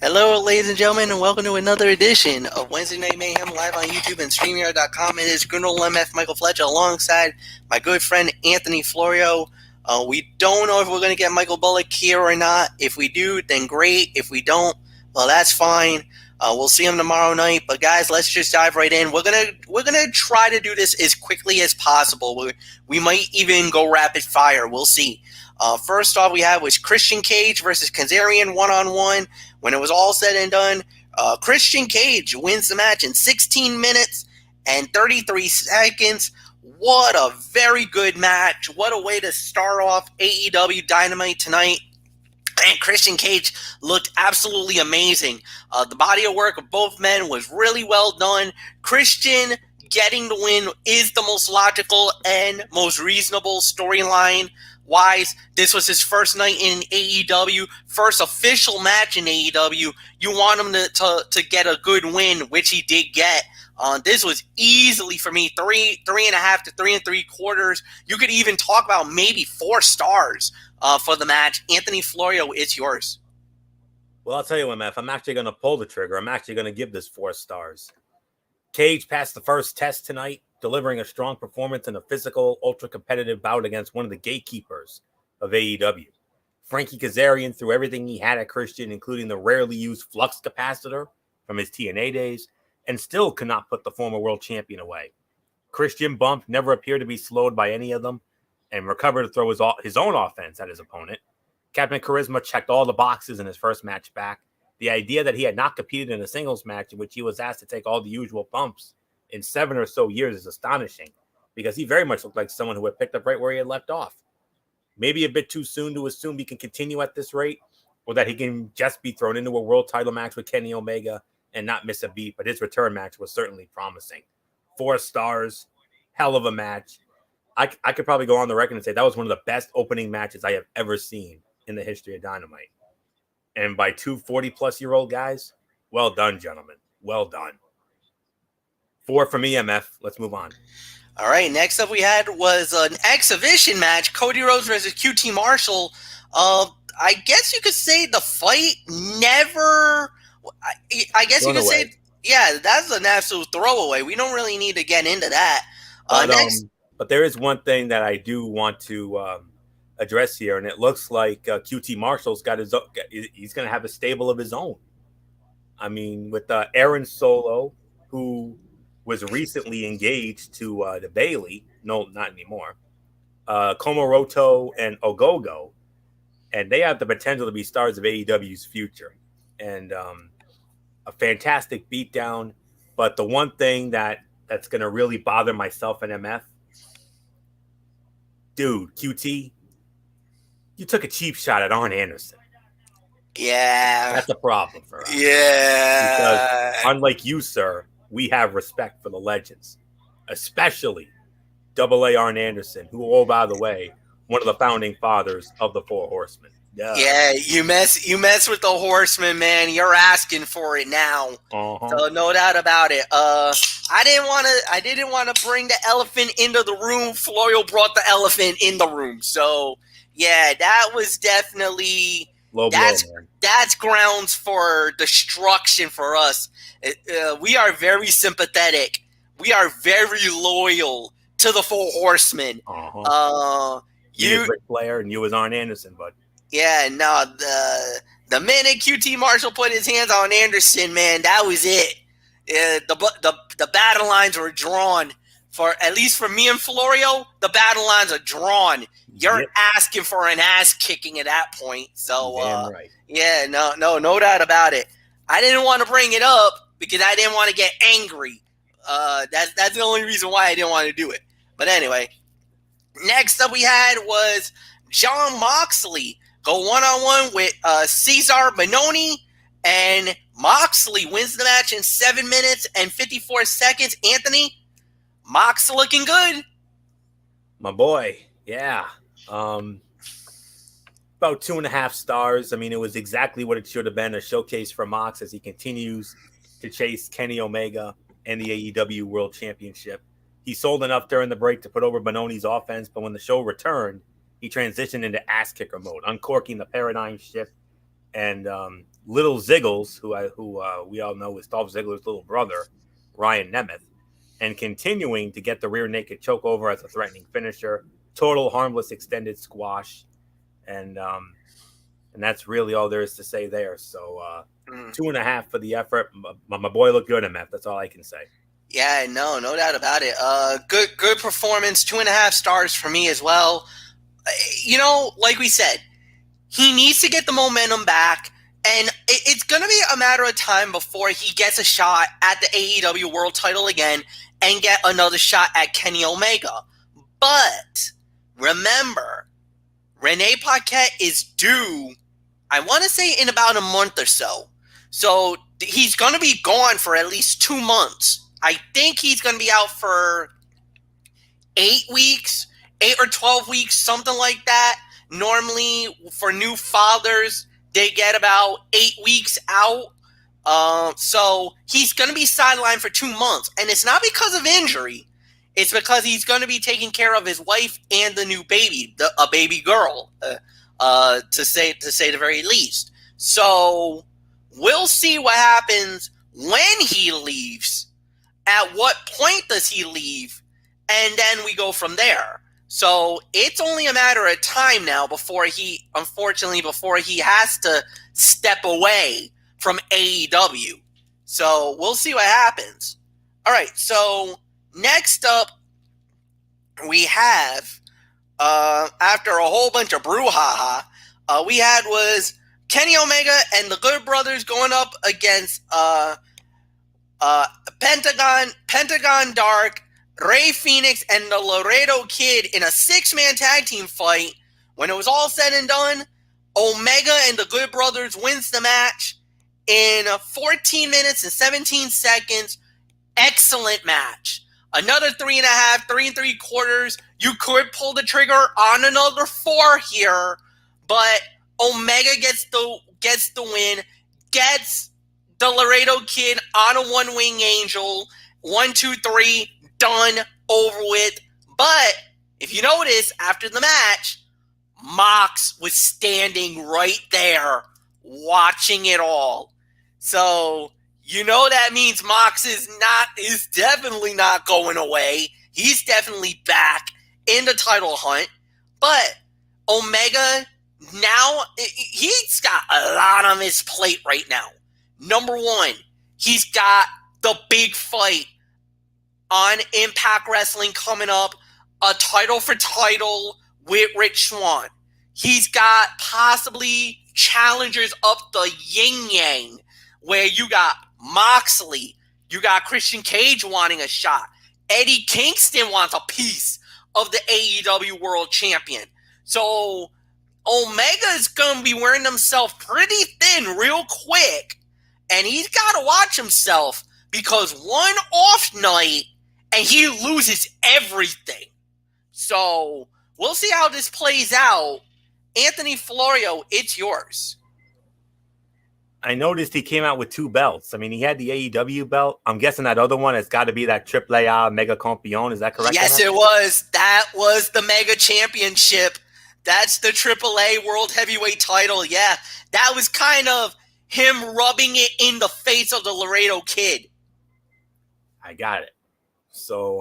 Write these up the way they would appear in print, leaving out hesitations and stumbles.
Hello, ladies and gentlemen, and welcome to another edition of Wednesday Night Mayhem live on YouTube and StreamYard.com. It is Grundle MF Michael Fletcher alongside my good friend Anthony Florio. We don't know if we're going to get Michael Bullock here or not. If we do, then great. If we don't, well, that's fine. We'll see him tomorrow night. But guys, let's just dive right in. We're gonna try to do this as quickly as possible. We might even go rapid fire. We'll see. First off, we had was Christian Cage versus Kazarian one-on-one. When it was all said and done, Christian Cage wins the match in 16 minutes and 33 seconds. What a very good match. What a way to start off AEW Dynamite tonight. And Christian Cage looked absolutely amazing. The body of work of both men was really well done. Christian getting the win is the most logical and most reasonable storyline wise. This was his first night in AEW, first official match in AEW. You want him to get a good win, which he did get. This was easily for me 3.5 to 3 3/4. You could even talk about maybe 4 stars for the match. Anthony Florio, it's yours. Well, I'll tell you what, MF, I'm actually going to pull the trigger. I'm actually going to give this 4 stars. Cage passed the first test tonight, delivering a strong performance in a physical, ultra-competitive bout against one of the gatekeepers of AEW. Frankie Kazarian threw everything he had at Christian, including the rarely used flux capacitor from his TNA days, and still could not put the former world champion away. Christian bumped, never appeared to be slowed by any of them, and recovered to throw his own offense at his opponent. Captain Charisma checked all the boxes in his first match back. The idea that he had not competed in a singles match in which he was asked to take all the usual bumps in 7 or so years is astonishing, because he very much looked like someone who had picked up right where he had left off. Maybe a bit too soon to assume he can continue at this rate, or that he can just be thrown into a world title match with Kenny Omega and not miss a beat, but his return match was certainly promising. 4 stars, hell of a match. I could probably go on the record and say that was one of the best opening matches I have ever seen in the history of Dynamite. And by 2 40-plus-year-old guys, well done, gentlemen. Well done. 4 from EMF. Let's move on. All right, next up we had was an exhibition match, Cody Rhodes versus QT Marshall. I guess you could say the fight never... I guess you could say... Yeah, that's an absolute throwaway. We don't really need to get into that. But there is one thing that I do want to address here, and it looks like QT Marshall's got his own, he's going to have a stable of his own. I mean, with Aaron Solo, who was recently engaged to the Bailey, no, not anymore, Komoroto and Ogogo, and they have the potential to be stars of AEW's future. And a fantastic beatdown, but the one thing that's going to really bother myself and MF, dude, QT, you took a cheap shot at Arn Anderson. Yeah. That's a problem for us. Yeah. Because unlike you, sir, we have respect for the legends, especially AA Arn Anderson, who, oh, by the way, one of the founding fathers of the Four Horsemen. Yeah, you mess with the Horsemen, man. You're asking for it now. So no doubt about it. I didn't want to bring the elephant into the room. Florio brought the elephant in the room. So yeah, that was definitely that's grounds for destruction for us. We are very sympathetic. We are very loyal to the Four Horsemen. You Ric Flair and you was Arn Anderson, bud. Yeah, no, the minute QT Marshall put his hands on Anderson, man, that was it. The battle lines were drawn. For at least for me and Florio, the battle lines are drawn. You're asking for an ass kicking at that point. So right. Yeah, no doubt about it. I didn't want to bring it up because I didn't want to get angry. That's the only reason why I didn't want to do it. But anyway, next up we had was Jon Moxley go one-on-one with Cesar Bononi, and Moxley wins the match in 7 minutes and 54 seconds. Anthony, Mox looking good. My boy, yeah. About 2.5 stars. I mean, it was exactly what it should have been, a showcase for Mox as he continues to chase Kenny Omega and the AEW World Championship. He sold enough during the break to put over Bononi's offense, but when the show returned, he transitioned into ass kicker mode, uncorking the paradigm shift and Little Ziggles, who we all know is Dolph Ziggler's little brother, Ryan Nemeth, and continuing to get the rear naked choke over as a threatening finisher, total harmless extended squash, and that's really all there is to say there. So 2.5 for the effort. My boy looked good, MF. That's all I can say. Yeah, no doubt about it. Good performance. 2.5 stars for me as well. Like we said, he needs to get the momentum back, and it's going to be a matter of time before he gets a shot at the AEW World Title again and get another shot at Kenny Omega. But remember, Renee Paquette is due, I want to say, in about a month or so. So he's going to be gone for at least 2 months. I think he's going to be out for 8 weeks, 8 or 12 weeks, something like that. Normally, for new fathers, they get about 8 weeks out. So he's going to be sidelined for 2 months. And it's not because of injury. It's because he's going to be taking care of his wife and the new baby, a baby girl, to say the very least. So we'll see what happens when he leaves. At what point does he leave? And then we go from there. So it's only a matter of time now before he has to step away from AEW. So we'll see what happens. All right, so next up we have, after a whole bunch of brouhaha, we had was Kenny Omega and the Good Brothers going up against Pentagon Dark, Rey Fenix, and the Laredo Kid in a 6-man tag team fight. When it was all said and done, Omega and the Good Brothers wins the match in 14 minutes and 17 seconds. Excellent match. Another 3.5, 3 3/4. You could pull the trigger on another 4 here, but Omega gets the win, gets the Laredo Kid on a one-wing angel. 1, 2, 3, done, over with. But if you notice, after the match, Mox was standing right there watching it all. So that means Mox is definitely not going away. He's definitely back in the title hunt. But Omega, now, he's got a lot on his plate right now. Number one, he's got the big fight on Impact Wrestling coming up, a title for title with Rich Swann. He's got possibly challengers up the yin-yang, where you got Moxley, you got Christian Cage wanting a shot, Eddie Kingston wants a piece of the AEW World Champion. So Omega is going to be wearing himself pretty thin real quick, and he's got to watch himself, because one off night and he loses everything. So we'll see how this plays out. Anthony Florio, it's yours. I noticed he came out with 2 belts. I mean, he had the AEW belt. I'm guessing that other one has got to be that AAA Mega Campeon. Is that correct? Yes, it was. That was the Mega Championship. That's the AAA World Heavyweight title. Yeah, that was kind of him rubbing it in the face of the Laredo Kid. I got it. So,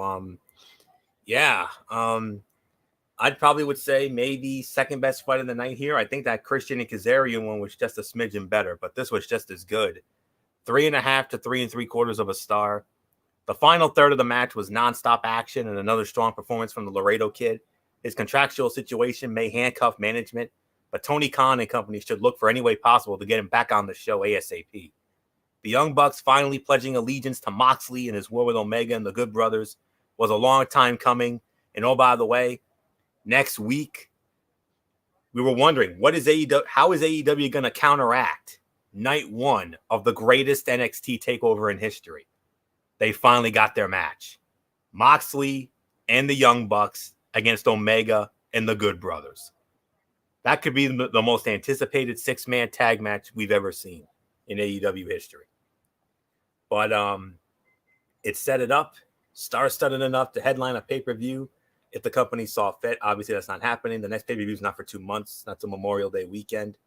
I'd probably would say maybe second best fight of the night here. I think that Christian and Kazarian one was just a smidgen better, but this was just as good. 3.5 to 3 3/4 of a star. The final third of the match was nonstop action and another strong performance from the Laredo Kid. His contractual situation may handcuff management, but Tony Khan and company should look for any way possible to get him back on the show ASAP. The Young Bucks finally pledging allegiance to Moxley and his war with Omega and the Good Brothers was a long time coming. And oh, by the way, next week, we were wondering, how is AEW going to counteract night 1 of the greatest NXT takeover in history? They finally got their match. Moxley and the Young Bucks against Omega and the Good Brothers. That could be the most anticipated 6-man tag match we've ever seen in AEW history. But it set it up, star-studded enough to headline a pay-per-view if the company saw fit. Obviously, that's not happening. The next pay-per-view is not for 2 months. That's a Memorial Day weekend.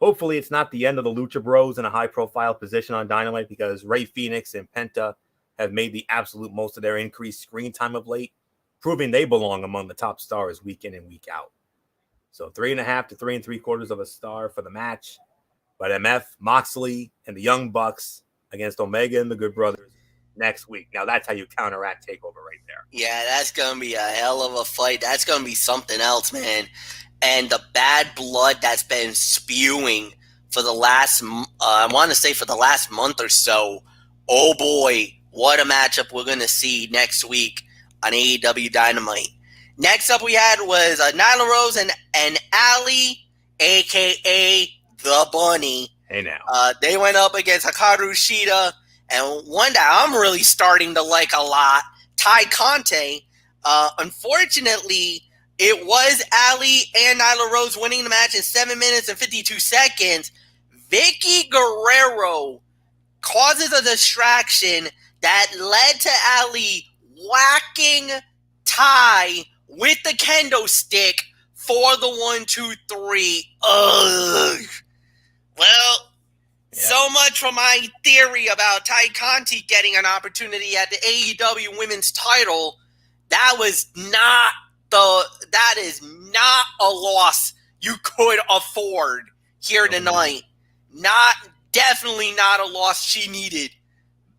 Hopefully, it's not the end of the Lucha Bros in a high-profile position on Dynamite, because Rey Fenix and Penta have made the absolute most of their increased screen time of late, proving they belong among the top stars week in and week out. So 3.5 to 3.75 of a star for the match. But MF, Moxley, and the Young Bucks against Omega and the Good Brothers next week. Now that's how you counteract TakeOver right there. Yeah, that's going to be a hell of a fight. That's going to be something else, man. And the bad blood that's been spewing for the last, I want to say for the last month or so. Oh boy, what a matchup we're going to see next week on AEW Dynamite. Next up we had was Nyla Rose and Allie, a.k.a. The Bunny. Hey now. They went up against Hikaru Shida and one that I'm really starting to like a lot, Ty Conte. Unfortunately, it was Allie and Nyla Rose winning the match in 7 minutes and 52 seconds. Vicky Guerrero causes a distraction that led to Allie whacking Ty with the kendo stick for the 1, 2, 3. Ugh. Well, so much for my theory about Ty Conti getting an opportunity at the AEW Women's Title. That is not a loss you could afford here tonight. Definitely not a loss she needed.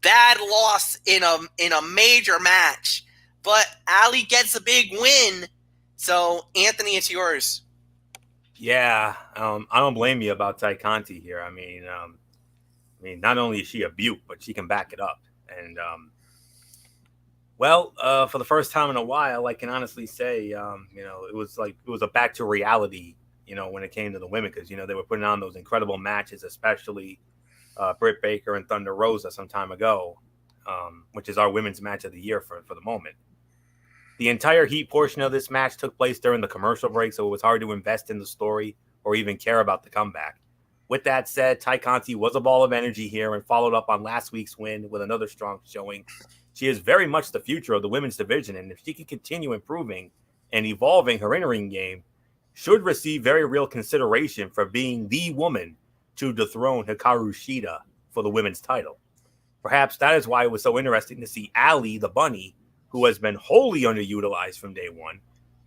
Bad loss in a major match. But Allie gets a big win. So, Anthony, it's yours. Yeah, I don't blame you about Ty Conti here. I mean, not only is she a beaut, but she can back it up. And for the first time in a while, I can honestly say, it was a back to reality, when it came to the women, because they were putting on those incredible matches, especially Britt Baker and Thunder Rosa some time ago, which is our women's match of the year for the moment. The entire heat portion of this match took place during the commercial break, so it was hard to invest in the story or even care about the comeback. With that said, Ty Conti was a ball of energy here and followed up on last week's win with another strong showing. She is very much the future of the women's division, and if she can continue improving and evolving her in-ring game, should receive very real consideration for being the woman to dethrone Hikaru Shida for the women's title. Perhaps that is why it was so interesting to see Allie, the Bunny, who has been wholly underutilized from day one,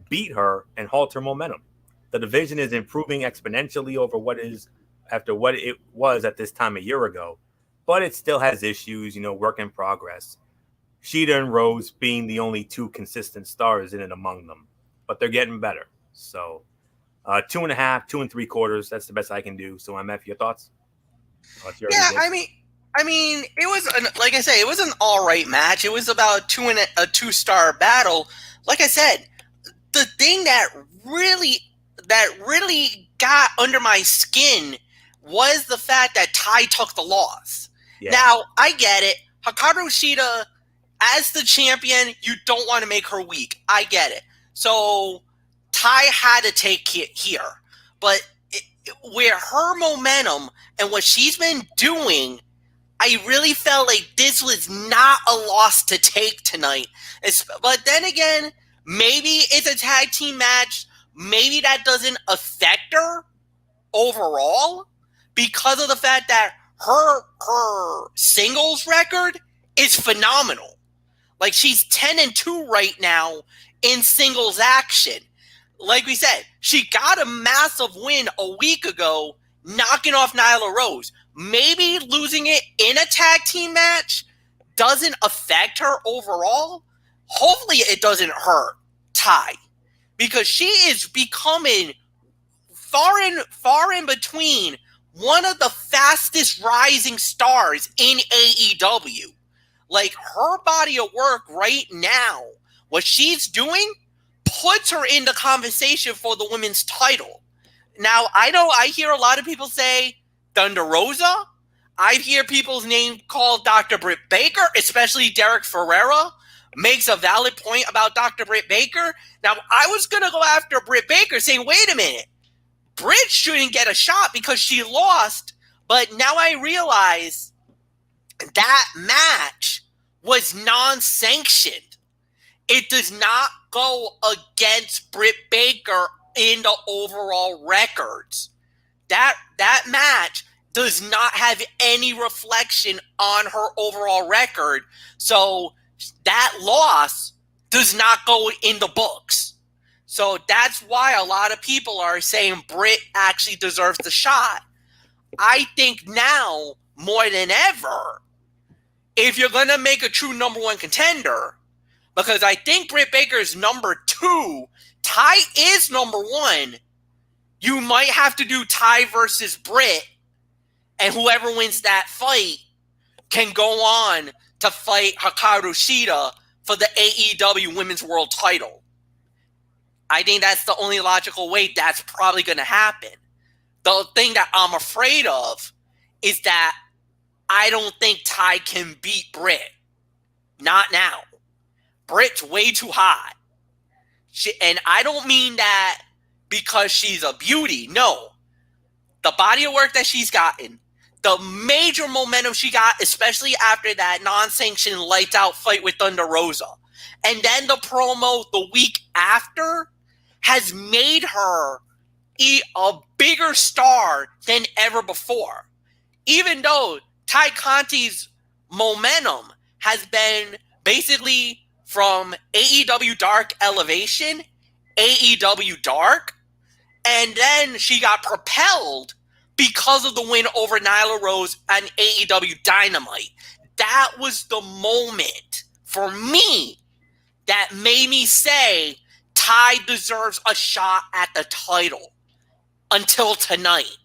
beat her and halt her momentum. The division is improving exponentially after what it was at this time a year ago, but it still has issues, work in progress. Shida and Rose being the only two consistent stars in and among them, but they're getting better. So 2.5, 2.75, that's the best I can do. So MF, your thoughts? I mean, it was like I say, it was an all right match. It was about a 2-star battle. Like I said, the thing that really got under my skin was the fact that Ty took the loss. Yeah. Now, I get it. Hikaru Shida, as the champion, you don't want to make her weak. I get it. So Ty had to take it here. But where her momentum and what she's been doing, I really felt like this was not a loss to take tonight. But then again, maybe it's a tag team match. Maybe that doesn't affect her overall because of the fact that her singles record is phenomenal. Like, she's 10-2 right now in singles action. Like we said, she got a massive win a week ago, knocking off Nyla Rose. Maybe losing it in a tag team match doesn't affect her overall. Hopefully it doesn't hurt Ty, because she is becoming far in between one of the fastest rising stars in AEW. Like, her body of work right now, what she's doing puts her in the conversation for the women's title. Now, I know I hear a lot of people say Thunder Rosa. I hear people's name called Dr. Britt Baker, especially Derek Ferreira makes a valid point about Dr. Britt Baker. Now, I was going to go after Britt Baker saying, wait a minute, Britt shouldn't get a shot because she lost. But now I realize that match was non-sanctioned. It does not go against Britt Baker in the overall records. That match does not have any reflection on her overall record. So that loss does not go in the books. So that's why a lot of people are saying Britt actually deserves the shot. I think now, more than ever, if you're going to make a true number one contender, because I think Britt Baker is number 2, Ty is number 1, you might have to do Ty versus Britt, and whoever wins that fight can go on to fight Hikaru Shida for the AEW Women's World title. I think that's the only logical way that's probably going to happen. The thing that I'm afraid of is that I don't think Ty can beat Britt. Not now. Britt's way too hot. And I don't mean that because she's a beauty. No. The body of work that she's gotten, the major momentum she got, especially after that non-sanctioned lights out fight with Thunder Rosa, and then the promo the week after, has made her a bigger star than ever before. Even though Ty Conti's momentum has been basically from AEW Dark Elevation, AEW Dark, and then she got propelled because of the win over Nyla Rose and AEW Dynamite. That was the moment for me that made me say Ty deserves a shot at the title until tonight.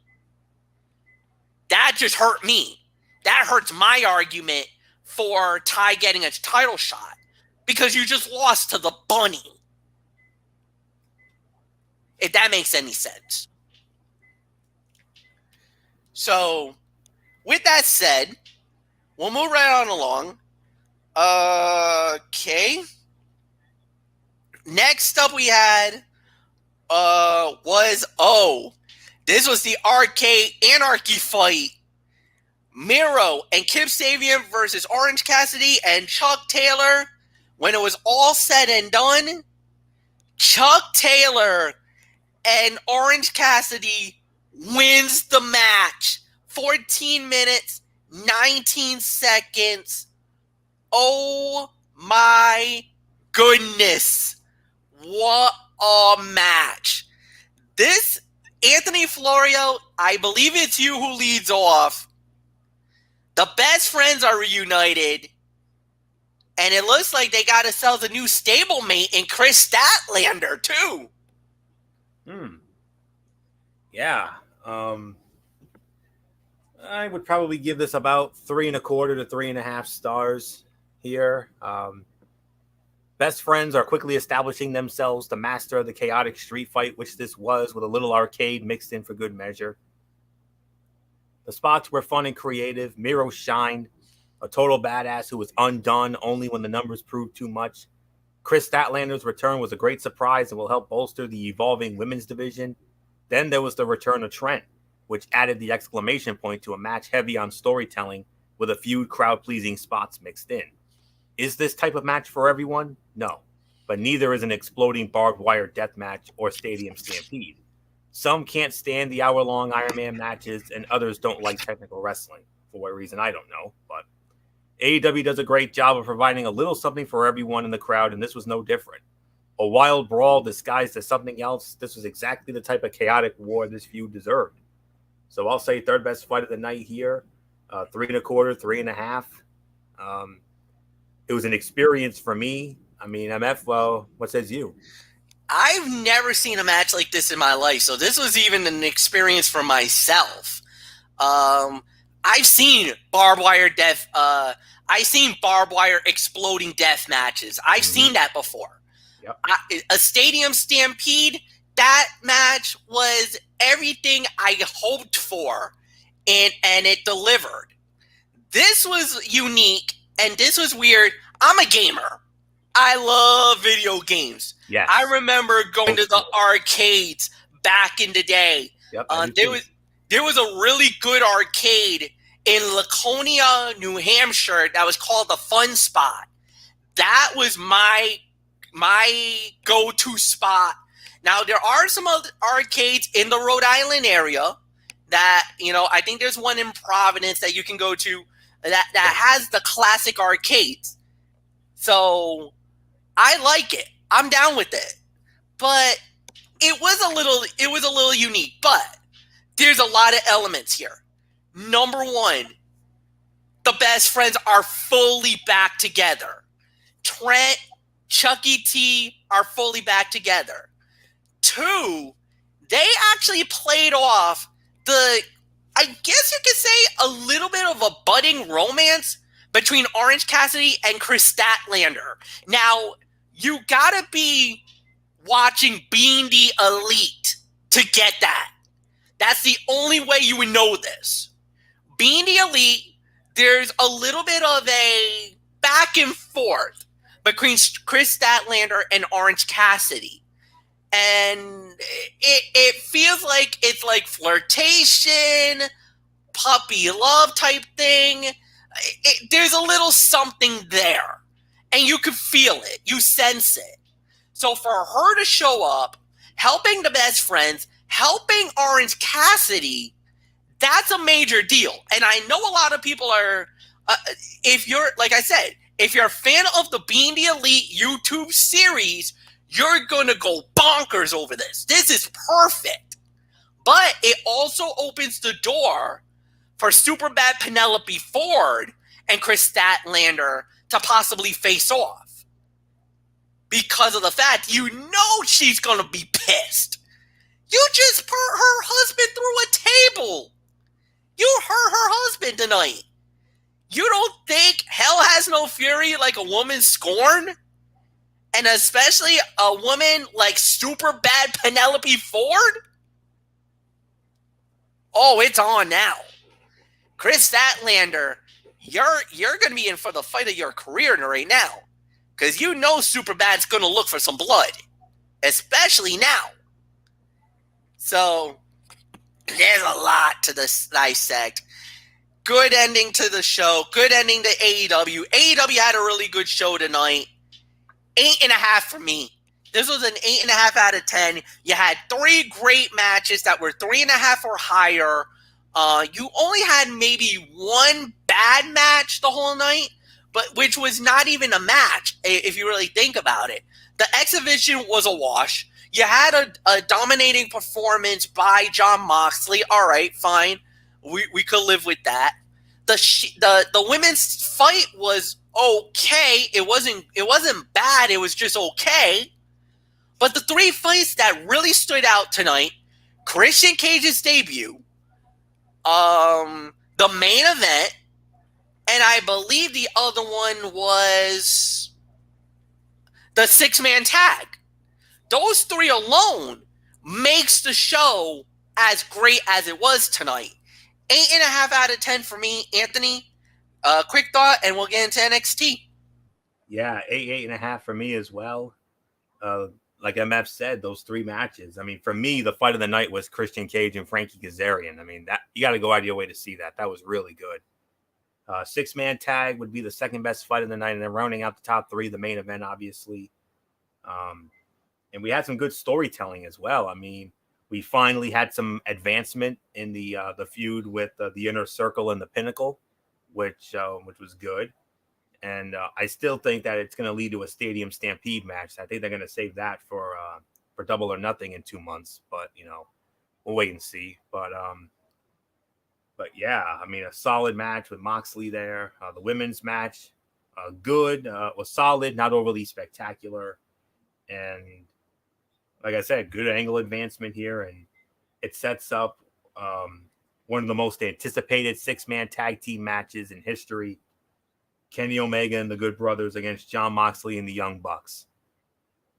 That just hurt me. That hurts my argument for Ty getting a title shot because you just lost to the bunny. If that makes any sense. So, with that said, we'll move right on along. Okay. Next up we had this was the Arcade Anarchy fight. Miro and Kip Sabian versus Orange Cassidy and Chuck Taylor. When it was all said and done, Chuck Taylor and Orange Cassidy wins the match. 14 minutes, 19 seconds. Oh my goodness. What a match. This, Anthony Florio, I believe it's you who leads off. The best friends are reunited. And it looks like they got themselves a new stablemate in Chris Statlander, too. Yeah. I would probably give this about 3.25 to 3.5 stars here. Best friends are quickly establishing themselves the master of the chaotic street fight, which this was, with a little arcade mixed in for good measure. The spots were fun and creative. Miro shined, a total badass who was undone only when the numbers proved too much. Chris Statlander's return was a great surprise and will help bolster the evolving women's division. Then there was the return of Trent, which added the exclamation point to a match heavy on storytelling with a few crowd-pleasing spots mixed in. Is this type of match for everyone? No, but neither is an exploding barbed wire death match or stadium stampede. Some can't stand the hour-long Iron Man matches, and others don't like technical wrestling. For what reason, I don't know, but AEW does a great job of providing a little something for everyone in the crowd, and this was no different. A wild brawl disguised as something else. This was exactly the type of chaotic war this feud deserved. So I'll say third best fight of the night here. 3.25, 3.5. It was an experience for me. I mean, MF, well, what says you? I've never seen a match like this in my life, so this was even an experience for myself. I've seen barbed wire death. I've seen barbed wire exploding death matches. I've seen that before. Yep. A stadium stampede. That match was everything I hoped for, and it delivered. This was unique, and this was weird. I'm a gamer. I love video games. Yes. I remember going to the arcades back in the day. Yep, there was a really good arcade in Laconia, New Hampshire that was called the Fun Spot. That was my go-to spot. Now, there are some other arcades in the Rhode Island area, that, I think there's one in Providence that you can go to that has the classic arcades. So I like it. I'm down with it. But it was a little unique, but there's a lot of elements here. Number one, the best friends are fully back together. Trent, Chucky T are fully back together. Two, they actually played off I guess you could say, a little bit of a budding romance between Orange Cassidy and Chris Statlander. Now, you gotta be watching Being the Elite to get that. That's the only way you would know this. Being the Elite, there's a little bit of a back and forth between Chris Statlander and Orange Cassidy. And it feels like it's like flirtation, puppy love type thing. There's a little something there. And you can feel it. You sense it. So for her to show up, helping the best friends, helping Orange Cassidy, that's a major deal. And I know a lot of people are, if you're, like I said, if you're a fan of the Being the Elite YouTube series, you're going to go bonkers over this. This is perfect. But it also opens the door for Superbad Penelope Ford and Chris Statlander to possibly face off. Because of the fact you know she's going to be pissed. You just put her husband through a table. You hurt her husband tonight. You don't think hell has no fury like a woman's scorn? And especially a woman like Superbad Penelope Ford? Oh, it's on now. Chris Statlander, you're going to be in for the fight of your career right now. Because you know Superbad's going to look for some blood. Especially now. So, there's a lot to dissect. Good ending to the show. Good ending to AEW. AEW had a really good show tonight. 8.5 for me. This was an 8.5 out of 10. You had 3 great matches that were 3.5 or higher. You only had maybe one bad match the whole night, but which was not even a match, if you really think about it. The exhibition was a wash. You had a dominating performance by Jon Moxley. All right, fine. We could live with that. The women's fight was okay. It wasn't bad. It was just okay. But the 3 fights that really stood out tonight: Christian Cage's debut, the main event, and I believe the other one was the 6-man tag. Those 3 alone makes the show as great as it was tonight. 8.5 out of 10 for me, Anthony. Quick thought, and we'll get into NXT. Yeah, 8.5 for me as well. Like MF said, those 3 matches. I mean, for me, the fight of the night was Christian Cage and Frankie Kazarian. I mean, that you got to go out of your way to see that. That was really good. 6-man tag would be the second best fight of the night, and then rounding out the top 3, the main event, obviously. And we had some good storytelling as well. I mean, we finally had some advancement in the feud with the Inner Circle and the Pinnacle, which was good. And I still think that it's going to lead to a Stadium Stampede match. I think they're going to save that for Double or Nothing in 2 months. But we'll wait and see. But yeah, I mean, a solid match with Moxley there. The women's match, good, was solid, not overly spectacular, and like I said, good angle advancement here, and it sets up one of the most anticipated 6-man tag team matches in history. Kenny Omega and the Good Brothers against Jon Moxley and the Young Bucks.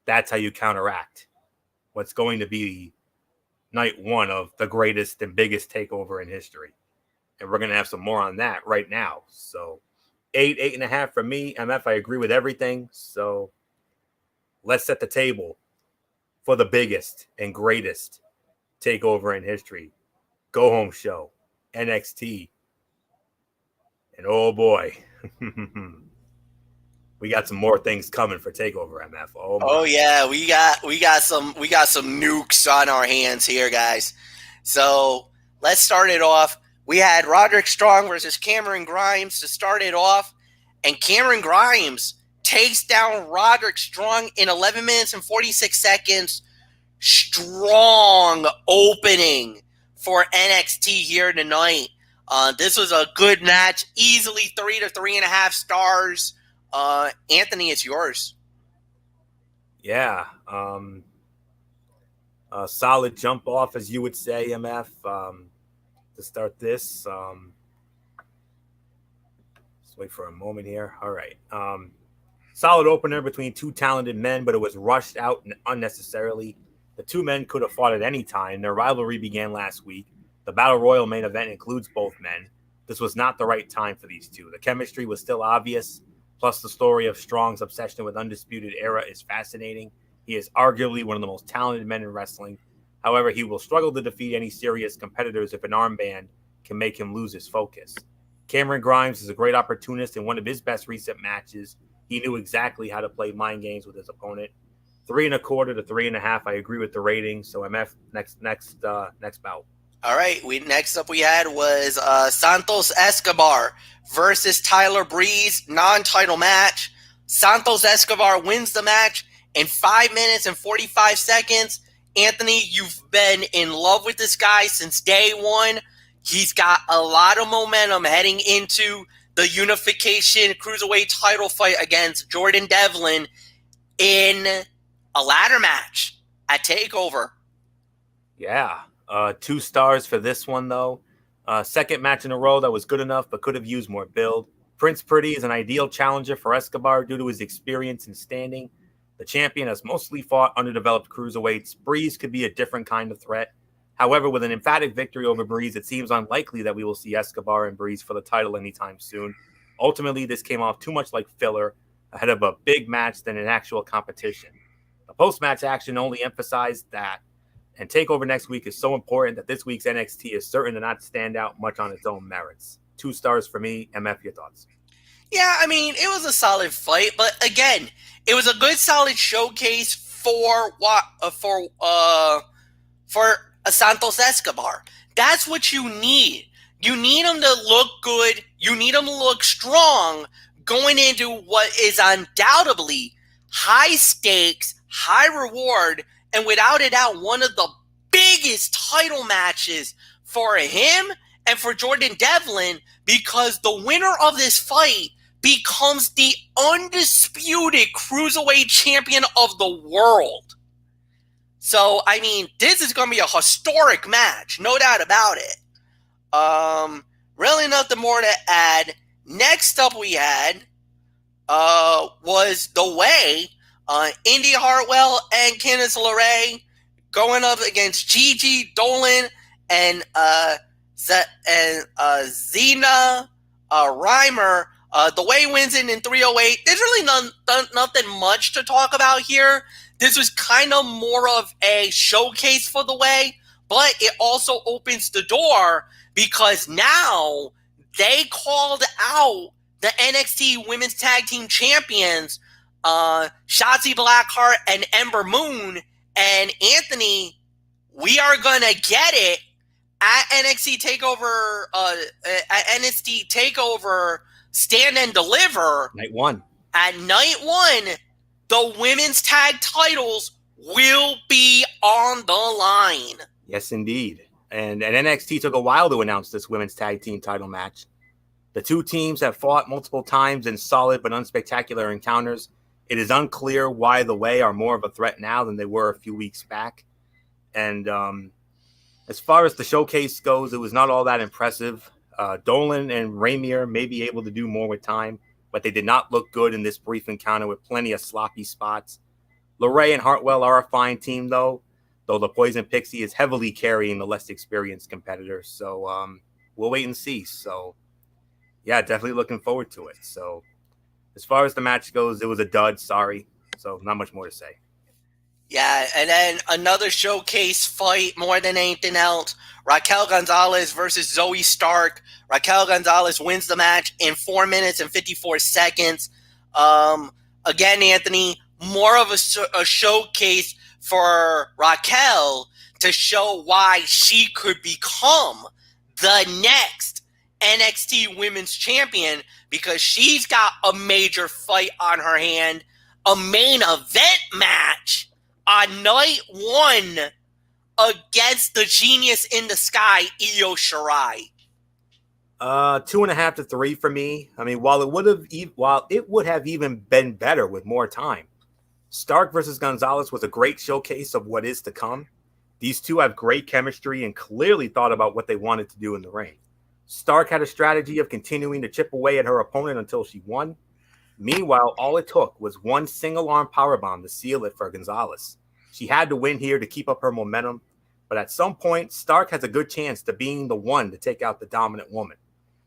That's how you counteract what's going to be night 1 of the greatest and biggest takeover in history. And we're going to have some more on that right now. So 8.5 for me. MF, I agree with everything. So let's set the table for the biggest and greatest takeover in history. Go home show, NXT. And oh boy, we got some more things coming for takeover, MF. Oh yeah, we got some nukes on our hands here, guys. So let's start it off. We had Roderick Strong versus Cameron Grimes to start it off, and Cameron Grimes takes down Roderick Strong in 11 minutes and 46 seconds. Strong opening for NXT here tonight. This was a good match, easily 3 to 3.5 stars. Anthony, it's yours. Yeah, a solid jump off, as you would say, MF. To start this, let's wait for a moment here. All right, solid opener between two talented men, but it was rushed out unnecessarily. The two men could have fought at any time. Their rivalry began last week. The Battle Royal main event includes both men. This was not the right time for these two. The chemistry was still obvious. Plus, the story of Strong's obsession with Undisputed Era is fascinating. He is arguably one of the most talented men in wrestling. However, he will struggle to defeat any serious competitors if an armband can make him lose his focus. Cameron Grimes is a great opportunist. In one of his best recent matches, he knew exactly how to play mind games with his opponent. 3.25 to 3.5. I agree with the rating. So MF next bout. All right. Next up we had was Santos Escobar versus Tyler Breeze, non-title match. Santos Escobar wins the match in 5 minutes and 45 seconds. Anthony, you've been in love with this guy since day one. He's got a lot of momentum heading into the unification cruiserweight title fight against Jordan Devlin in a ladder match at TakeOver. Yeah. 2 stars for this one, though. Second match in a row that was good enough but could have used more build. Prince Pretty is an ideal challenger for Escobar due to his experience and standing. The champion has mostly fought underdeveloped cruiserweights. Breeze could be a different kind of threat. However, with an emphatic victory over Breeze, it seems unlikely that we will see Escobar and Breeze for the title anytime soon. Ultimately, this came off too much like filler ahead of a big match than an actual competition. The post-match action only emphasized that, and TakeOver next week is so important that this week's NXT is certain to not stand out much on its own merits. 2 stars for me. MF, your thoughts? Yeah, I mean, it was a solid fight, but again, it was a good, solid showcase for Santos Escobar. That's what you need. You need him to look good. You need him to look strong going into what is undoubtedly high stakes, high reward, and without a doubt, one of the biggest title matches for him and for Jordan Devlin, because the winner of this fight becomes the undisputed cruiserweight champion of the world. So, I mean, this is going to be a historic match, no doubt about it. Really nothing more to add. Next up we had was The Way, Indy Hartwell and Candice LeRae going up against Gigi Dolan and Zena Reimer. The Way wins it in 308. There's really nothing much to talk about here. This was kind of more of a showcase for The Way, but it also opens the door because now they called out the NXT Women's Tag Team Champions, Shotzi Blackheart and Ember Moon. And Anthony, we are going to get it at NXT TakeOver Stand and Deliver. Night 1. At night 1, the women's tag titles will be on the line. Yes, indeed. And NXT took a while to announce this women's tag team title match. The two teams have fought multiple times in solid but unspectacular encounters. It is unclear why The Way are more of a threat now than they were a few weeks back. And as far as the showcase goes, it was not all that impressive. Dolan and Rainier may be able to do more with time, but they did not look good in this brief encounter with plenty of sloppy spots. LeRae and Hartwell are a fine team, though the Poison Pixie is heavily carrying the less experienced competitors. So we'll wait and see. So, yeah, definitely looking forward to it. So as far as the match goes, it was a dud. Sorry. So not much more to say. Yeah, and then another showcase fight more than anything else. Raquel Gonzalez versus Zoe Stark. Raquel Gonzalez wins the match in 4 minutes and 54 seconds. Again, Anthony, more of a showcase for Raquel to show why she could become the next NXT Women's Champion, because she's got a major fight on her hand, a main event match on night 1 against the genius in the sky, Io Shirai. 2.5 to 3 for me. I mean, while it would have even been better with more time, Stark versus Gonzalez was a great showcase of what is to come. These two have great chemistry and clearly thought about what they wanted to do in the ring. Stark had a strategy of continuing to chip away at her opponent until she won. Meanwhile, all it took was one single-arm powerbomb to seal it for Gonzalez. She had to win here to keep up her momentum, but at some point, Stark has a good chance to being the one to take out the dominant woman.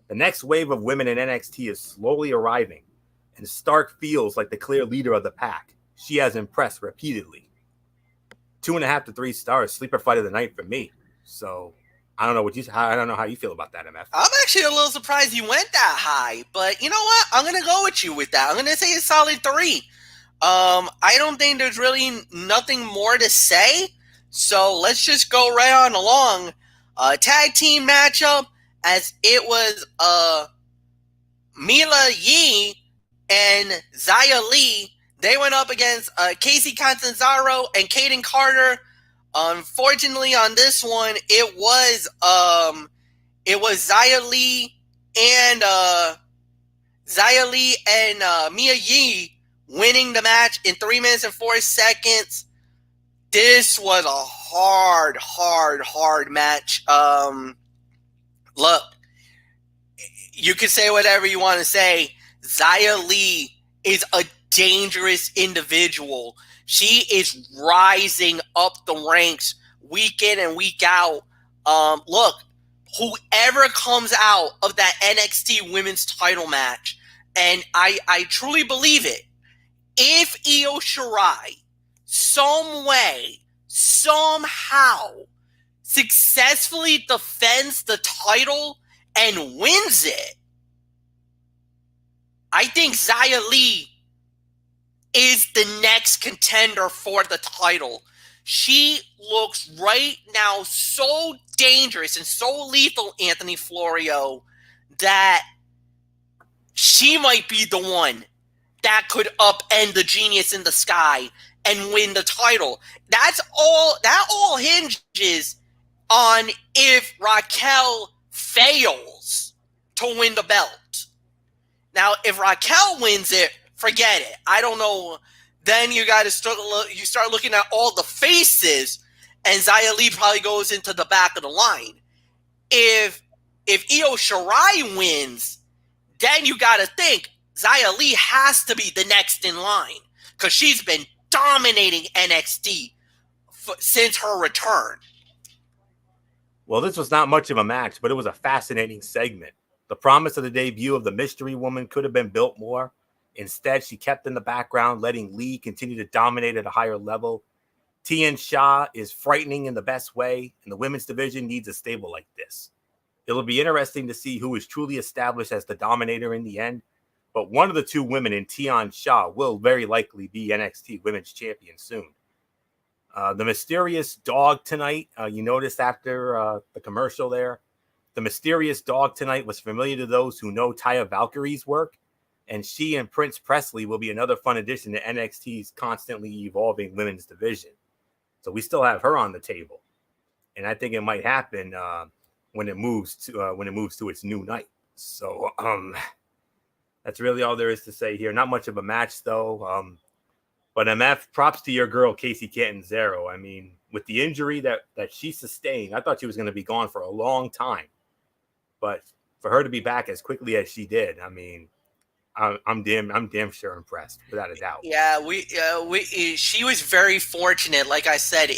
The next wave of women in NXT is slowly arriving, and Stark feels like the clear leader of the pack. She has impressed repeatedly. 2.5 to 3 stars, sleeper fight of the night for me. So I don't know how you feel about that, MF. I'm actually a little surprised you went that high, but you know what? I'm gonna go with you with that. I'm gonna say a solid 3. I don't think there's really nothing more to say, so let's just go right on along. Tag team matchup, as it was Mila Yee and Xia Li. They went up against Casey Catanzaro and Kaden Carter. Unfortunately, on this one, it was Xia Li and Mia Yee winning the match in 3 minutes and 4 seconds. This was a hard match. Look, you can say whatever you want to say. Xia Li is a dangerous individual. She is rising up the ranks week in and week out. Look, whoever comes out of that NXT women's title match, and I truly believe it, if Io Shirai some way, somehow successfully defends the title and wins it, I think Xia Li is the next contender for the title. She looks right now so dangerous and so lethal, Anthony Florio, that she might be the one that could upend the genius in the sky and win the title. That all hinges on if Raquel fails to win the belt. Now, if Raquel wins it, forget it. I don't know. Then you got to start looking at all the faces, and Xia Li probably goes into the back of the line. If Io Shirai wins, then you got to think Xia Li has to be the next in line, because she's been dominating NXT since her return. Well, this was not much of a match, but it was a fascinating segment. The promise of the debut of the mystery woman could have been built more. Instead, she kept in the background, letting Lee continue to dominate at a higher level. Tian Sha is frightening in the best way, and the women's division needs a stable like this. It'll be interesting to see who is truly established as the dominator in the end, but one of the two women in Tian Sha will very likely be NXT Women's Champion soon. The mysterious dog tonight, you noticed after the commercial there, the mysterious dog tonight was familiar to those who know Taya Valkyrie's work, and she and Prince Presley will be another fun addition to NXT's constantly evolving women's division. So we still have her on the table, and I think it might happen when it moves to its new night. So that's really all there is to say here. Not much of a match though. But MF, props to your girl Casey Catanzaro. I mean, with the injury that she sustained, I thought she was going to be gone for a long time. But for her to be back as quickly as she did, I mean, I'm damn sure impressed, without a doubt. Yeah, she was very fortunate. Like I said,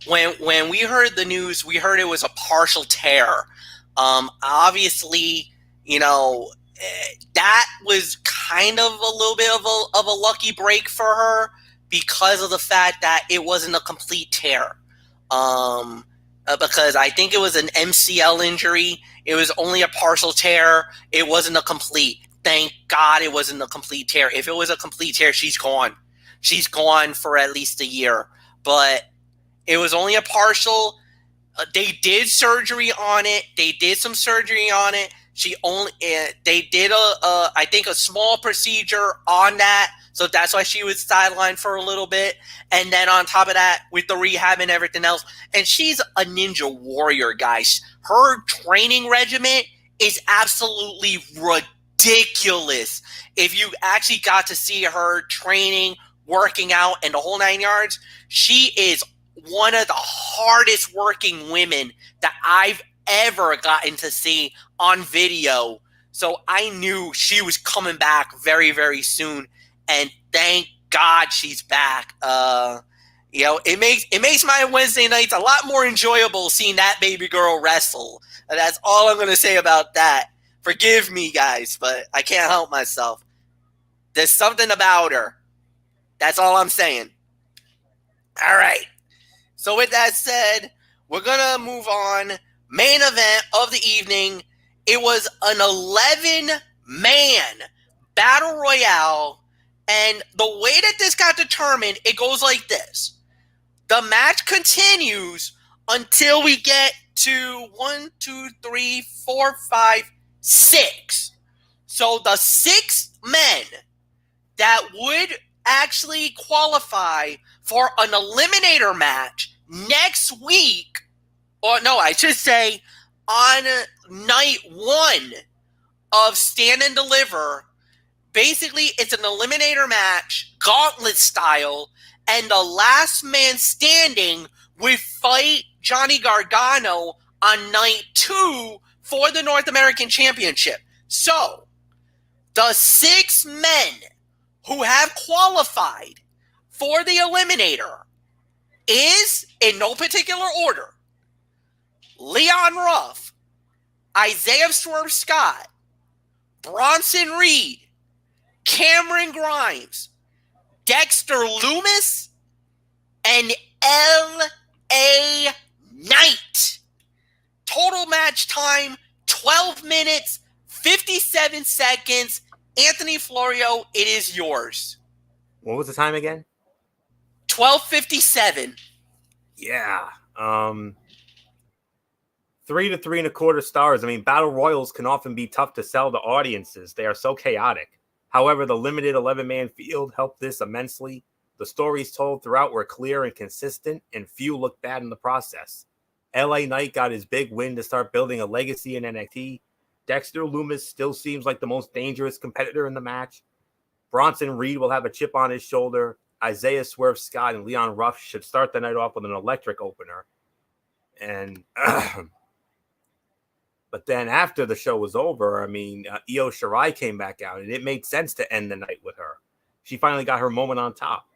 when we heard the news, we heard it was a partial tear. Obviously, that was kind of a little bit of a lucky break for her because of the fact that it wasn't a complete tear. Because I think it was an MCL injury. It was only a partial tear. It wasn't a complete. Thank God it wasn't a complete tear. If it was a complete tear, she's gone. She's gone for at least a year. But It was only a partial. They did surgery on it. They did some surgery on it. They did I think a small procedure on that. So that's why she was sidelined for a little bit. And then on top of that, with the rehab and everything else, and she's a ninja warrior, guys. Her training regimen is absolutely ridiculous. If you actually got to see her training, working out, and the whole 9 yards, she is one of the hardest working women that I've ever gotten to see on video. So I knew she was coming back very, very soon. And thank God she's back. It makes my Wednesday nights a lot more enjoyable seeing that baby girl wrestle. And that's all I'm going to say about that. Forgive me, guys, but I can't help myself. There's something about her. That's all I'm saying. All right. So with that said, we're going to move on. Main event of the evening. It was an 11-man battle royale. And the way that this got determined, it goes like this. The match continues until we get to 1, 2, 3, 4, 5, 6. So the 6 men that would actually qualify for an eliminator match next week, or no, I should say on night 1 of Stand and Deliver. Basically, it's an eliminator match, gauntlet style, and the last man standing would fight Johnny Gargano on night 2 for the North American Championship. So, the 6 men who have qualified for the eliminator is, in no particular order, Leon Ruff, Isaiah Swerve Scott, Bronson Reed, Cameron Grimes, Dexter Lumis, and L.A. Knight. Total match time, 12 minutes, 57 seconds. Anthony Florio, it is yours. What was the time again? 12:57. Yeah. 3 to 3.25 stars. I mean, battle royals can often be tough to sell to audiences. They are so chaotic. However, the limited 11-man field helped this immensely. The stories told throughout were clear and consistent, and few looked bad in the process. LA Knight got his big win to start building a legacy in NXT. Dexter Lumis still seems like the most dangerous competitor in the match. Bronson Reed will have a chip on his shoulder. Isaiah Swerve Scott and Leon Ruff should start the night off with an electric opener. And but then after the show was over, I mean, Io Shirai came back out, and it made sense to end the night with her. She finally got her moment on top.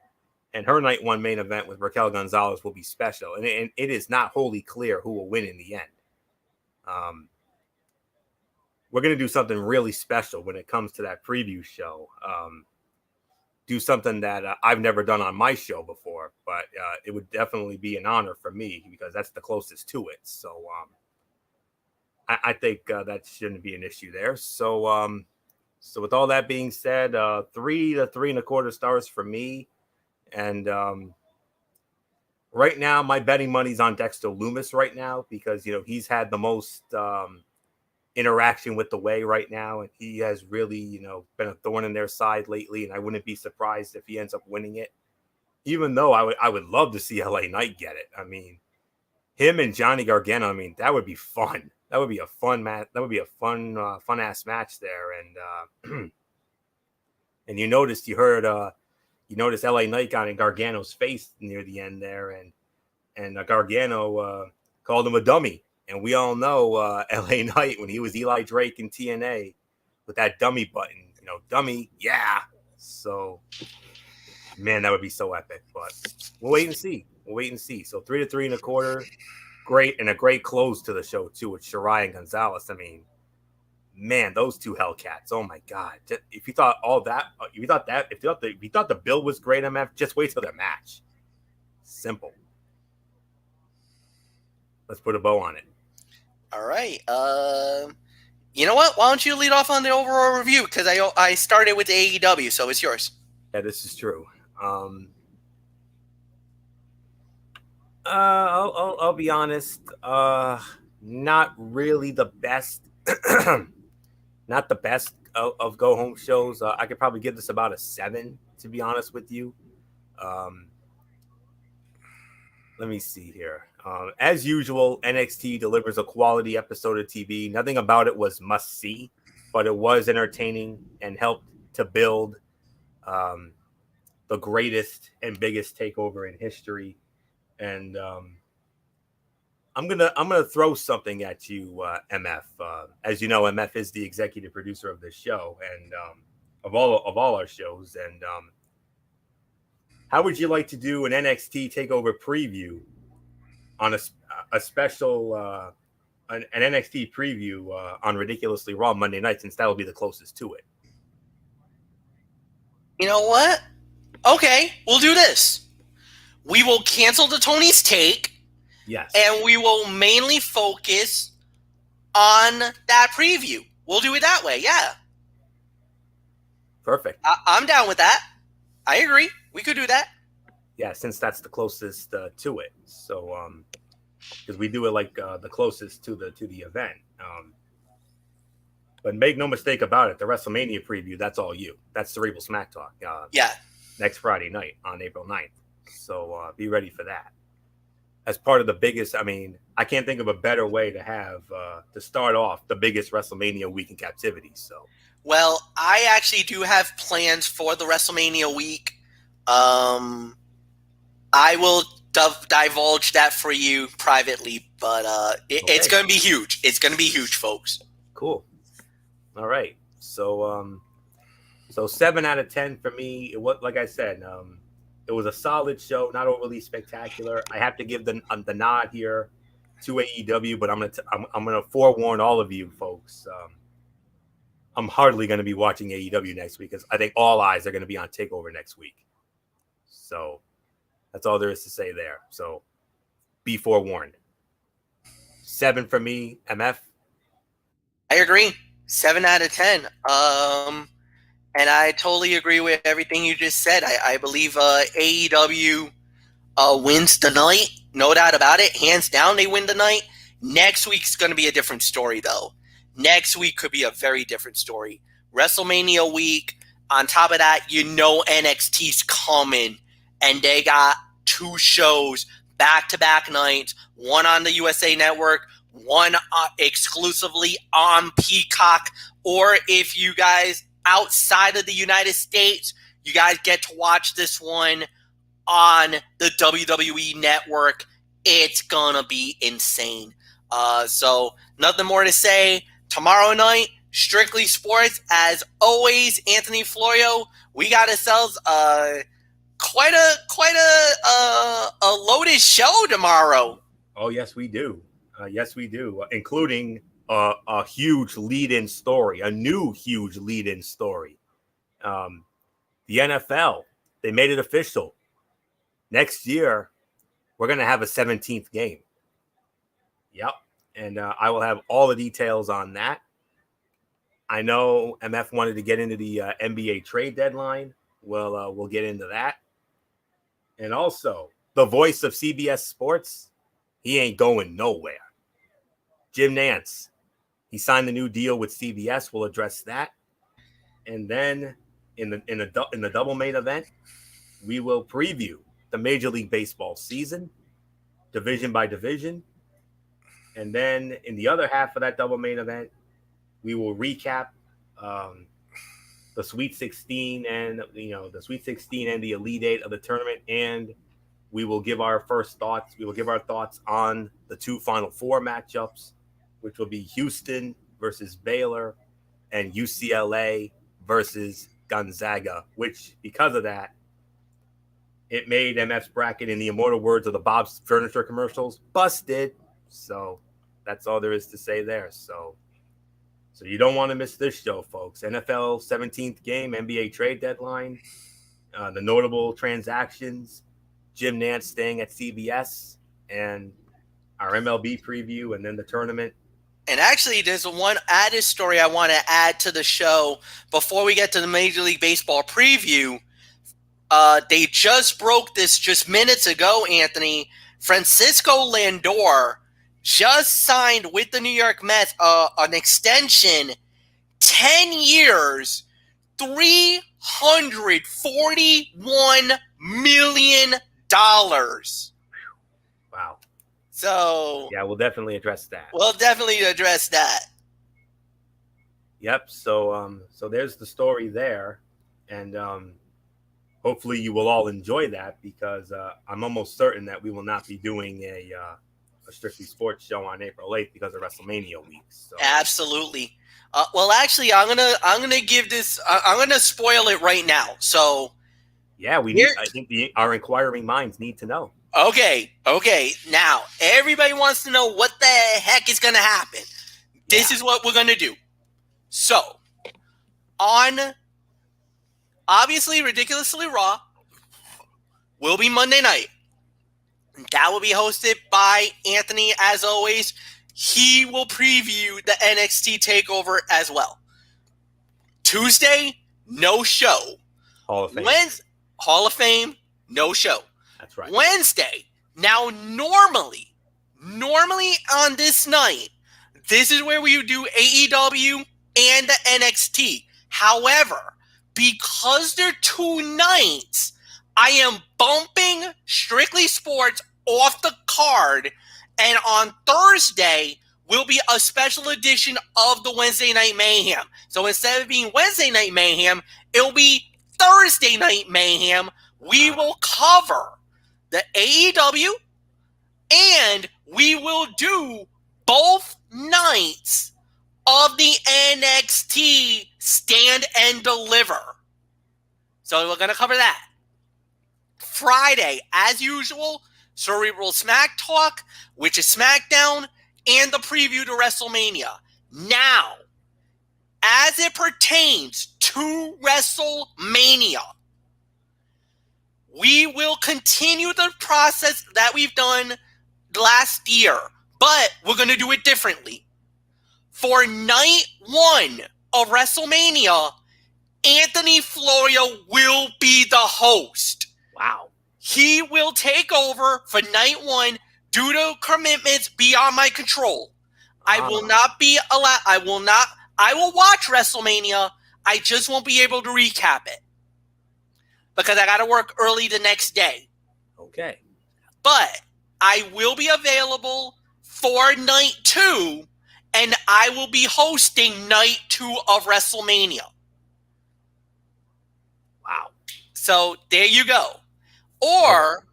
And her night 1 main event with Raquel Gonzalez will be special. And it is not wholly clear who will win in the end. We're going to do something really special when it comes to that preview show. Do something that I've never done on my show before, but it would definitely be an honor for me because that's the closest to it. So I think that shouldn't be an issue there. So with all that being said, 3 to 3.25 stars for me. And right now, my betting money's on Dexter Lumis right now because, he's had the most interaction with the Way right now. And he has really, been a thorn in their side lately. And I wouldn't be surprised if he ends up winning it, even though I would love to see LA Knight get it. I mean, him and Johnny Gargano, I mean, that would be fun. That would be a fun match. That would be a fun ass match there. And and you noticed LA Knight got in Gargano's face near the end there, and Gargano called him a dummy. And we all know LA Knight when he was Eli Drake in TNA with that dummy button, dummy, yeah. So, man, that would be so epic. But we'll wait and see. So 3 to 3.25. Great, and a great close to the show too with Shirai and Gonzalez. I mean, man, those two Hellcats. Oh my God! If you thought the build was great, MF, just wait till their match. Simple. Let's put a bow on it. All right. You know what? Why don't you lead off on the overall review? Because I started with the AEW, so it's yours. Yeah, this is true. I'll be honest. Not really the best. Not the best of go home shows. I could probably give this about a 7, to be honest with you. Um, let me see here. As usual, NXT delivers a quality episode of TV. Nothing about it was must see, but it was entertaining and helped to build um, the greatest and biggest takeover in history. And I'm gonna throw something at you, MF. As you know, MF is the executive producer of this show and of all our shows. And how would you like to do an NXT takeover preview on a special an NXT preview on Ridiculously Raw Monday night, since that will be the closest to it? You know what? Okay, we'll do this. We will cancel the Tony's take. Yes. And we will mainly focus on that preview. We'll do it that way, yeah. Perfect. I'm down with that. I agree. We could do that. Yeah, since that's the closest to it. So, because we do it like the closest to the event. But make no mistake about it, the WrestleMania preview, that's all you. That's Cerebral Smack Talk. Yeah. Next Friday night on April 9th. So be ready for that. As part of the biggest, I mean, I can't think of a better way to have to start off the biggest WrestleMania week in captivity. So, well, I actually do have plans for the WrestleMania week. I will divulge that for you privately, but it's going to be huge. It's going to be huge, folks. Cool. All right. So 7 out of 10 for me. Like I said, it was a solid show, not overly spectacular. I have to give the nod here to AEW, but I'm gonna forewarn all of you folks. I'm hardly gonna be watching AEW next week, because I think all eyes are gonna be on Takeover next week. So that's all there is to say there. So be forewarned. 7 for me, MF. I agree. 7 out of 10. And I totally agree with everything you just said. I believe AEW wins tonight. No doubt about it. Hands down, they win tonight. Next week's going to be a different story, though. Next week could be a very different story. WrestleMania week. On top of that, you know NXT's coming. And they got 2 shows, back-to-back nights. One on the USA Network. One exclusively on Peacock. Or if you guys outside of the United States, you guys get to watch this one on the WWE Network. It's gonna be insane. So nothing more to say. Tomorrow night, Strictly Sports. As always, Anthony Florio, we got ourselves quite a loaded show tomorrow. Oh yes, we do. Yes, we do, including a huge lead-in story, a new huge lead-in story. The NFL, they made it official. Next year, we're going to have a 17th game. Yep. And I will have all the details on that. I know MF wanted to get into the NBA trade deadline. Well, we'll get into that. And also, the voice of CBS Sports, he ain't going nowhere. Jim Nantz. He signed the new deal with CBS. We'll address that, and then in the double main event, we will preview the Major League Baseball season, division by division, and then in the other half of that double main event, we will recap the Sweet 16 and the Sweet 16 and the Elite Eight of the tournament, and we will give our first thoughts. We will give our thoughts on the 2 Final Four matchups, which will be Houston versus Baylor and UCLA versus Gonzaga, which, because of that, it made MF's bracket, in the immortal words of the Bob's Furniture commercials, busted. So that's all there is to say there. So you don't want to miss this show, folks. NFL 17th game, NBA trade deadline, the notable transactions, Jim Nantz staying at CBS, and our MLB preview, and then the tournament. And actually, there's one added story I want to add to the show before we get to the Major League Baseball preview. They just broke this just minutes ago, Anthony. Francisco Lindor just signed with the New York Mets an extension, 10 years, $341 million. Wow. So yeah, we'll definitely address that. We'll definitely address that. Yep. So there's the story there, and hopefully you will all enjoy that, because I'm almost certain that we will not be doing a Strictly Sports show on April 8th because of WrestleMania week. So. Absolutely. Well, actually, I'm gonna give this. I'm gonna spoil it right now. So. Yeah, I think our inquiring minds need to know. Okay. Now, everybody wants to know what the heck is going to happen. This is what we're going to do. So, on obviously Ridiculously Raw will be Monday night. That will be hosted by Anthony, as always. He will preview the NXT TakeOver as well. Tuesday, no show. Hall of Fame. Hall of Fame, no show. That's right. Wednesday. Now, normally on this night, this is where we do AEW and the NXT. However, because they're 2 nights, I am bumping Strictly Sports off the card, and on Thursday will be a special edition of the Wednesday Night Mayhem. So instead of being Wednesday Night Mayhem, it'll be Thursday Night Mayhem. We will cover the AEW, and we will do both nights of the NXT Stand and Deliver. So we're going to cover that. Friday, as usual, Cerebral Smack Talk, which is SmackDown, and the preview to WrestleMania. Now, as it pertains to WrestleMania, we will continue the process that we've done last year, but we're going to do it differently. For night 1 of WrestleMania, Anthony Florio will be the host. Wow. He will take over for night 1 due to commitments beyond my control. I will not be allowed. I will watch WrestleMania. I just won't be able to recap it, because I got to work early the next day. Okay. But I will be available for night 2, and I will be hosting night 2 of WrestleMania. Wow. So there you go. Or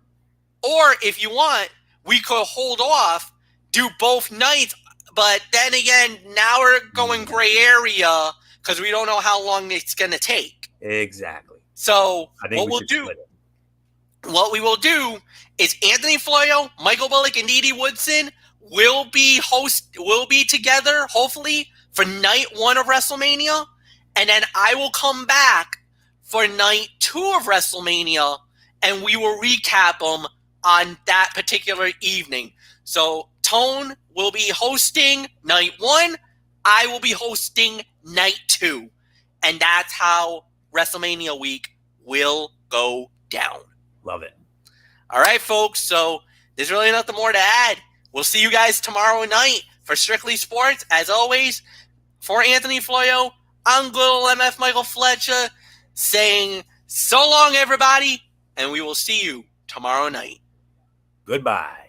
if you want, we could hold off, do both nights, but then again, now we're going gray area because we don't know how long it's going to take. Exactly. So I think what we will do is Anthony Florio, Michael Bullock, and Edie Woodson will be together, hopefully, for night 1 of WrestleMania, and then I will come back for night 2 of WrestleMania, and we will recap them on that particular evening. So Tone will be hosting night 1, I will be hosting night 2, and that's how WrestleMania week will go down. Love it. All right, folks. So there's really nothing more to add. We'll see you guys tomorrow night for Strictly Sports. As always, for Anthony Florio, I'm good old MF Michael Fletcher saying so long, everybody, and we will see you tomorrow night. Goodbye.